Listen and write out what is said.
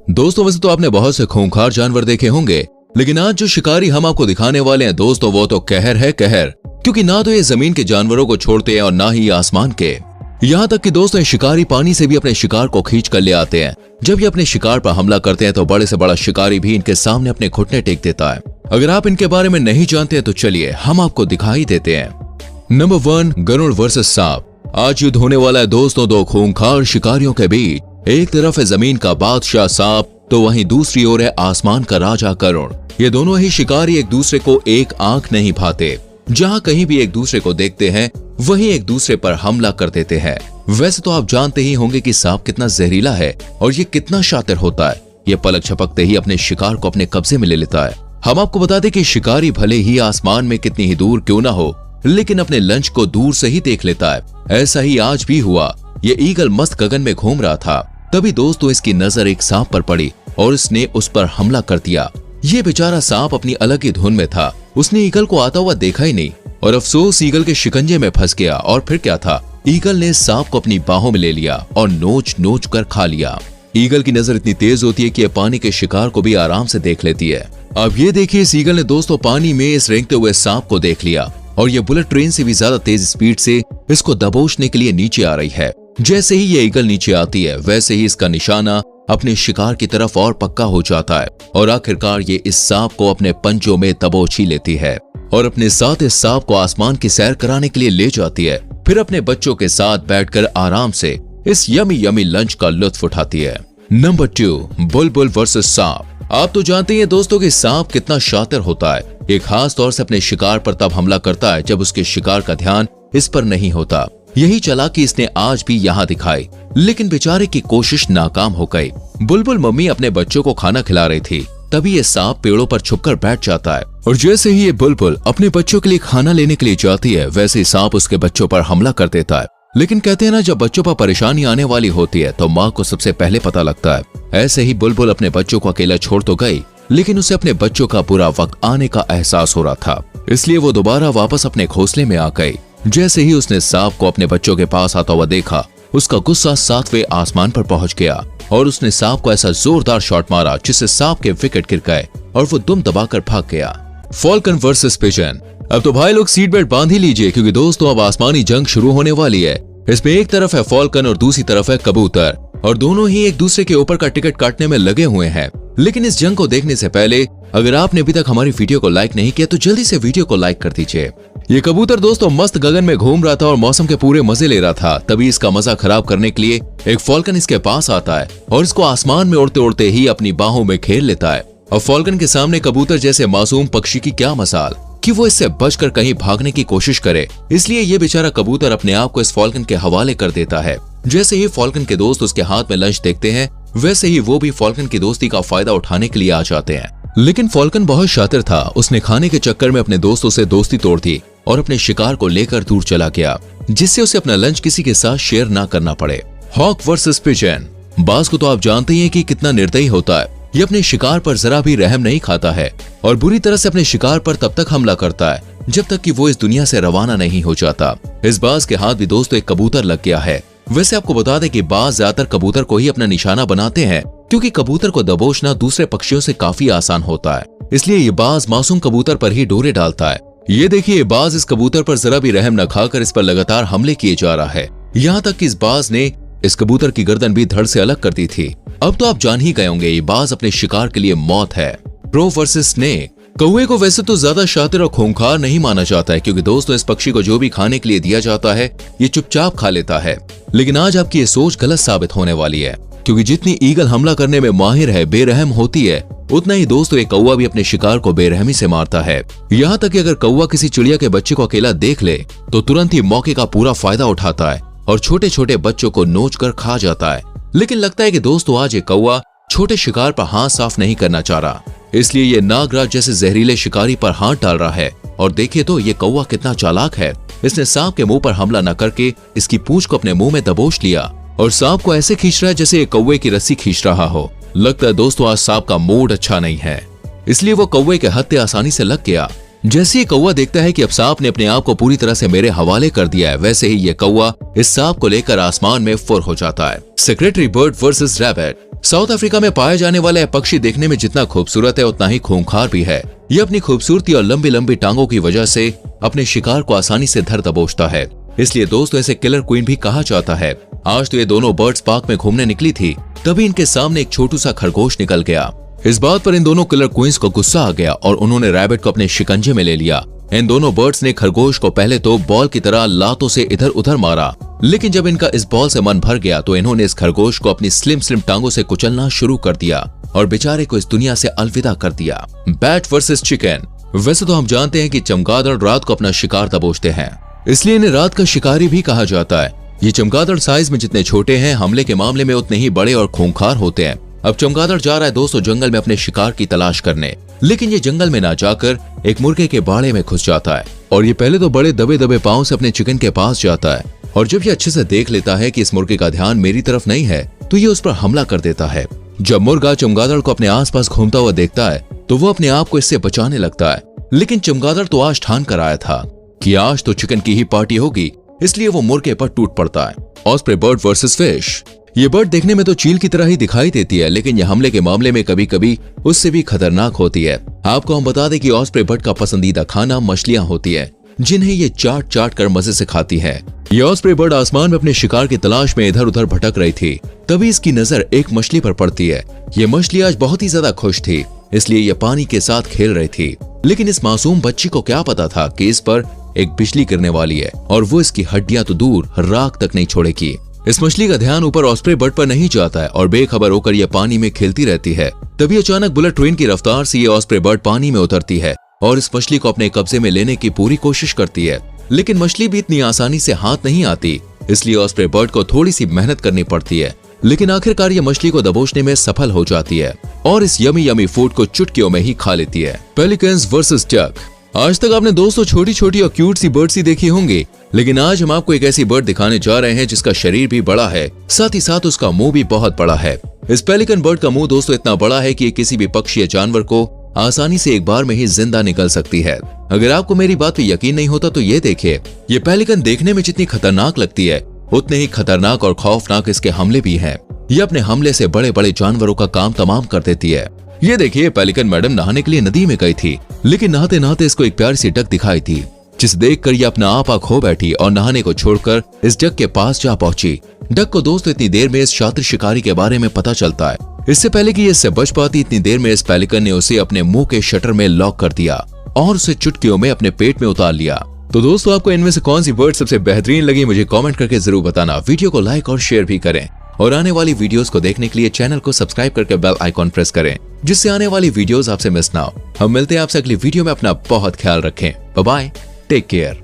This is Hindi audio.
दोस्तों वैसे तो आपने बहुत से खूंखार जानवर देखे होंगे, लेकिन आज जो शिकारी हम आपको दिखाने वाले हैं दोस्तों वो तो कहर है कहर। क्योंकि ना तो ये जमीन के जानवरों को छोड़ते हैं और ना ही आसमान के। यहाँ तक कि दोस्तों ये शिकारी पानी से भी अपने शिकार को खींच कर ले आते हैं। जब ये अपने शिकार पर हमला करते हैं तो बड़े से बड़ा शिकारी भी इनके सामने अपने घुटने टेक देता है। अगर आप इनके बारे में नहीं जानते हैं तो चलिए हम आपको दिखाई देते हैं। नंबर 1, गरुड़ वर्सेस सांप। आज युद्ध होने वाला है दोस्तों दो खूंखार शिकारियों के बीच। एक तरफ है जमीन का बादशाह सांप तो वहीं दूसरी ओर है आसमान का राजा गरुड़। ये दोनों ही शिकारी एक दूसरे को एक आंख नहीं भाते। जहां कहीं भी एक दूसरे को देखते हैं वहीं एक दूसरे पर हमला कर देते हैं। वैसे तो आप जानते ही होंगे कि सांप कितना जहरीला है और ये कितना शातिर होता है। ये पलक झपकते ही अपने शिकार को अपने कब्जे में ले लेता है। हम आपको बता दें कि शिकारी भले ही आसमान में कितनी ही दूर क्यों ना हो, लेकिन अपने लंच को दूर से ही देख लेता है। ऐसा ही आज भी हुआ। ये ईगल मस्त गगन में घूम रहा था, तभी दोस्तों इसकी नजर एक सांप पर पड़ी और इसने उस पर हमला कर दिया। ये बेचारा सांप अपनी अलग ही धुन में था। उसने ईगल को आता हुआ देखा ही नहीं और अफसोस ईगल के शिकंजे में फंस गया। और फिर क्या था, ईगल ने सांप को अपनी बाहों में ले लिया और नोच नोच कर खा लिया। ईगल की नजर इतनी तेज होती है कि यह पानी के शिकार को भी आराम से देख लेती है। अब ये देखिए इस ईगल ने दोस्तों पानी में इस रेंगते हुए सांप को देख लिया और ये बुलेट ट्रेन से भी ज्यादा तेज स्पीड से इसको दबोचने के लिए नीचे आ रही है। जैसे ही ये ईगल नीचे आती है वैसे ही इसका निशाना अपने शिकार की तरफ और पक्का हो जाता है और आखिरकार ये इस सांप को अपने पंजों में दबोच ही लेती है और अपने साथ इस सांप को आसमान की सैर कराने के लिए ले जाती है। फिर अपने बच्चों के साथ बैठकर आराम से इस यमी यमी लंच का लुत्फ उठाती है। नंबर 2, बुलबुल वर्सेस सांप। आप तो जानते हैं दोस्तों कि सांप कितना शातिर होता है। ये खास तौर से अपने शिकार पर तब हमला करता है जब उसके शिकार का ध्यान इस पर नहीं होता। यही चालाकी इसने आज भी यहाँ दिखाई, लेकिन बेचारे की कोशिश नाकाम हो गई। बुलबुल मम्मी अपने बच्चों को खाना खिला रही थी, तभी ये सांप पेड़ों पर छुपकर बैठ जाता है और जैसे ही ये बुलबुल अपने बच्चों के लिए खाना लेने के लिए जाती है वैसे ही सांप उसके बच्चों पर हमला कर देता है। लेकिन कहते हैं ना, जब बच्चों पर परेशानी आने वाली होती है तो माँ को सबसे पहले पता लगता है। ऐसे ही बुलबुल अपने बच्चों को अकेला छोड़ तो गई, लेकिन उसे अपने बच्चों का बुरा वक्त आने का एहसास हो रहा था, इसलिए वो दोबारा वापस अपने घोंसले में आ गई। जैसे ही उसने सांप को अपने बच्चों के पास आता हुआ देखा, उसका गुस्सा 7वें आसमान पर पहुंच गया और उसने सांप को ऐसा जोरदार शॉट मारा जिससे सांप के विकेट गिर गए और वो दुम दबाकर भाग गया। Falcon versus pigeon. अब तो भाई लोग सीट बेल्ट बांध ही लीजिए, क्योंकि दोस्तों अब आसमानी जंग शुरू होने वाली है। इसमें एक तरफ है फॉल्कन और दूसरी तरफ है कबूतर और दोनों ही एक दूसरे के ऊपर का टिकट काटने में लगे हुए हैं। लेकिन इस जंग को देखने से पहले अगर आपने अभी तक हमारी वीडियो को लाइक नहीं किया तो जल्दी से वीडियो को लाइक कर दीजिए। ये कबूतर दोस्तों मस्त गगन में घूम रहा था और मौसम के पूरे मजे ले रहा था, तभी इसका मजा खराब करने के लिए एक फॉल्कन इसके पास आता है और इसको आसमान में उड़ते उड़ते ही अपनी बाहों में घेर लेता है। और फॉल्कन के सामने कबूतर जैसे मासूम पक्षी की क्या मसाल कि वो इससे बचकर कहीं भागने की कोशिश करे, इसलिए ये बेचारा कबूतर अपने आप को इस फॉल्कन के हवाले कर देता है। जैसे ही फॉल्कन के दोस्त उसके हाथ में लंच देखते हैं वैसे ही वो भी फॉल्कन की दोस्ती का फायदा उठाने के लिए आ जाते हैं। लेकिन फॉल्कन बहुत शातिर था, उसने खाने के चक्कर में अपने दोस्तों से दोस्ती तोड़ दी और अपने शिकार को लेकर दूर चला गया, जिससे उसे अपना लंच किसी के साथ शेयर ना करना पड़े। Hawk versus pigeon. बाज को तो आप जानते ही हैं कि कितना निर्दयी होता है। ये अपने शिकार पर जरा भी रहम नहीं खाता है और बुरी तरह से अपने शिकार पर तब तक हमला करता है जब तक कि वो इस दुनिया से रवाना नहीं हो जाता। इस बाज के हाथ भी दोस्तों एक कबूतर लग गया है। वैसे आपको बता दें कि बाज ज्यादातर कबूतर को ही अपना निशाना बनाते हैं, क्योंकि कबूतर को दबोचना दूसरे पक्षियों से काफी आसान होता है, इसलिए ये बाज मासूम कबूतर पर ही डोरे डालता है। ये देखिए बाज इस कबूतर पर जरा भी रहम न खाकर इस पर लगातार हमले किए जा रहा है, यहाँ तक कि इस बाज ने इस कबूतर की गर्दन भी धड़ से अलग कर दी थी। अब तो आप जान ही गए होंगे ये बाज अपने शिकार के लिए मौत है। Crow versus snake. कौवे को वैसे तो ज्यादा शातिर और खूंखार नहीं माना जाता है, क्योंकि दोस्तों इस पक्षी को जो भी खाने के लिए दिया जाता है ये चुपचाप खा लेता है। लेकिन आज आपकी ये सोच गलत साबित होने वाली है, क्योंकि जितनी ईगल हमला करने में माहिर है, बेरहम होती है, उतना ही दोस्तों एक कौवा भी अपने शिकार को बेरहमी से मारता है। यहाँ तक कि अगर कौवा किसी चिड़िया के बच्चे को अकेला देख ले तो तुरंत ही मौके का पूरा फायदा उठाता है और छोटे छोटे बच्चों को नोच कर खा जाता है। लेकिन लगता है कि दोस्तों आज ये कौवा छोटे शिकार पर हाथ साफ नहीं करना चाह रहा, इसलिए ये नागराज जैसे जहरीले शिकारी पर हाथ डाल रहा है। और देखिए तो ये कौवा कितना चालाक है, इसने सांप के मुंह पर हमला न करके इसकी पूंछ को अपने मुंह में दबोच लिया और सांप को ऐसे खींच रहा है जैसे ये कौवे की रस्सी खींच रहा हो। लगता है दोस्तों आज सांप का मूड अच्छा नहीं है, इसलिए वो कौवे के हत्थे आसानी से लग गया जैसे ये कौवा देखता है कि अब सांप ने अपने आप को पूरी तरह से मेरे हवाले कर दिया है, वैसे ही ये कौवा इस सांप को लेकर आसमान में फुर हो जाता है। Secretary bird versus rabbit. South Africa में पाए जाने वाला यह पक्षी देखने में जितना खूबसूरत है उतना ही खूंखार भी है। ये अपनी खूबसूरती और लंबी लंबी टांगों की वजह से अपने शिकार को आसानी से धर दबोचता है, इसलिए दोस्तों इसे किलर क्वीन भी कहा जाता है। आज तो ये दोनों बर्ड्स पार्क में घूमने निकली थी, तभी इनके सामने एक छोटू सा खरगोश निकल गया। इस बात पर इन दोनों किलर क्वींस को गुस्सा आ गया और उन्होंने रैबिट को अपने शिकंजे में ले लिया। इन दोनों बर्ड्स ने खरगोश को पहले तो बॉल की तरह लातों से इधर उधर मारा, लेकिन जब इनका इस बॉल से मन भर गया तो इन्होंने इस खरगोश को अपनी स्लिम स्लिम टांगों से कुचलना शुरू कर दिया और बेचारे को इस दुनिया से अलविदा कर दिया। Bat versus chicken. वैसे तो हम जानते हैं कि चमगादड़ रात को अपना शिकार दबोचते हैं, इसलिए इन्हें रात का शिकारी भी कहा जाता है। ये चमगादड़ साइज में जितने छोटे हैं, हमले के मामले में उतने ही बड़े और खूंखार होते हैं। अब चमगादड़ जा रहा है दोस्तों जंगल में अपने शिकार की तलाश करने, लेकिन ये जंगल में ना जाकर एक मुर्गे के बाड़े में घुस जाता है और ये पहले तो बड़े दबे दबे पांव से अपने चिकन के पास जाता है और जब ये अच्छे से देख लेता है कि इस मुर्गे का ध्यान मेरी तरफ नहीं है तो ये उस पर हमला कर देता है। जब मुर्गा चमगादड़ को अपने आसपास घूमता हुआ देखता है तो वो अपने आप को इससे बचाने लगता है, लेकिन चमगादड़ तो आज ठान कर आया था कि आज तो चिकन की ही पार्टी होगी, इसलिए वो मुर्गे पर टूट पड़ता है। Osprey bird versus fish. ये बर्ड देखने में तो चील की तरह ही दिखाई देती है, लेकिन ये हमले के मामले में कभी कभी उससे भी खतरनाक होती है। आपको हम बता दें कि ऑस्प्रे बर्ड का पसंदीदा खाना मछलियां होती है, जिन्हें ये चाट चाट कर मजे से खाती है। ये ऑस्प्रे बर्ड आसमान में अपने शिकार की तलाश में इधर उधर भटक रही थी, तभी इसकी नजर एक मछली पर पड़ती है। ये मछली आज बहुत ही ज्यादा खुश थी, इसलिए ये पानी के साथ खेल रही थी, लेकिन इस मासूम बच्ची को क्या पता था कि इस पर एक बिजली गिरने वाली है और वो इसकी हड्डियां तो दूर राख तक नहीं छोड़ेगी। इस मछली का ध्यान ऊपर ऑस्प्रे बर्ड पर नहीं जाता है और बेखबर होकर यह पानी में खेलती रहती है। तभी अचानक बुलेट ट्रेन की रफ्तार से ये ऑस्प्रे बर्ड पानी में उतरती है और इस मछली को अपने कब्जे में लेने की पूरी कोशिश करती है, लेकिन मछली भी इतनी आसानी से हाथ नहीं आती, इसलिए ऑस्प्रे बर्ड को थोड़ी सी मेहनत करनी पड़ती है, लेकिन आखिरकार ये मछली को दबोचने में सफल हो जाती है और इस यमी यमी फूड को चुटकियों में ही खा लेती है। Pelicans versus duck. आज तक आपने दोस्तों छोटी छोटी और क्यूट सी बर्ड्स ही देखी होंगी, लेकिन आज हम आपको एक ऐसी बर्ड दिखाने जा रहे हैं जिसका शरीर भी बड़ा है, साथ ही साथ उसका मुंह भी बहुत बड़ा है। इस पेलिकन बर्ड का मुंह दोस्तों इतना बड़ा है कि ये किसी भी पक्षी या जानवर को आसानी से एक बार में ही जिंदा निकल सकती है। अगर आपको मेरी बात पे यकीन नहीं होता तो ये देखिए, ये पेलिकन देखने में जितनी खतरनाक लगती है उतने ही खतरनाक और खौफनाक इसके हमले भी हैं। ये अपने हमले से बड़े बड़े जानवरों का काम तमाम कर देती है। ये देखिए, पेलिकन मैडम नहाने के लिए नदी में गई थी, लेकिन नहाते नहाते इसको एक प्यारी सी डक दिखाई थी, जिसे देखकर ये अपना आपा खो बैठी और नहाने को छोड़कर इस डक के पास जा पहुंची। डक को दोस्तों इतनी देर में इस शातिर शिकारी के बारे में पता चलता है। इससे पहले कि ये इससे बच पाती, इतनी देर में इस पेलिकन ने उसे अपने मुंह के शटर में लॉक कर दिया और उसे चुटकियों में अपने पेट में उतार लिया। तो दोस्तों आपको इनमें से कौन सी बर्ड सबसे बेहतरीन लगी मुझे कमेंट करके जरूर बताना। वीडियो को लाइक और शेयर भी करें और आने वाली वीडियोस को देखने के लिए चैनल को सब्सक्राइब करके बेल आइकॉन प्रेस करें, जिससे आने वाली वीडियोस आपसे मिस ना हो। हम मिलते हैं आपसे अगली वीडियो में। अपना बहुत ख्याल रखें। Bye bye, take care.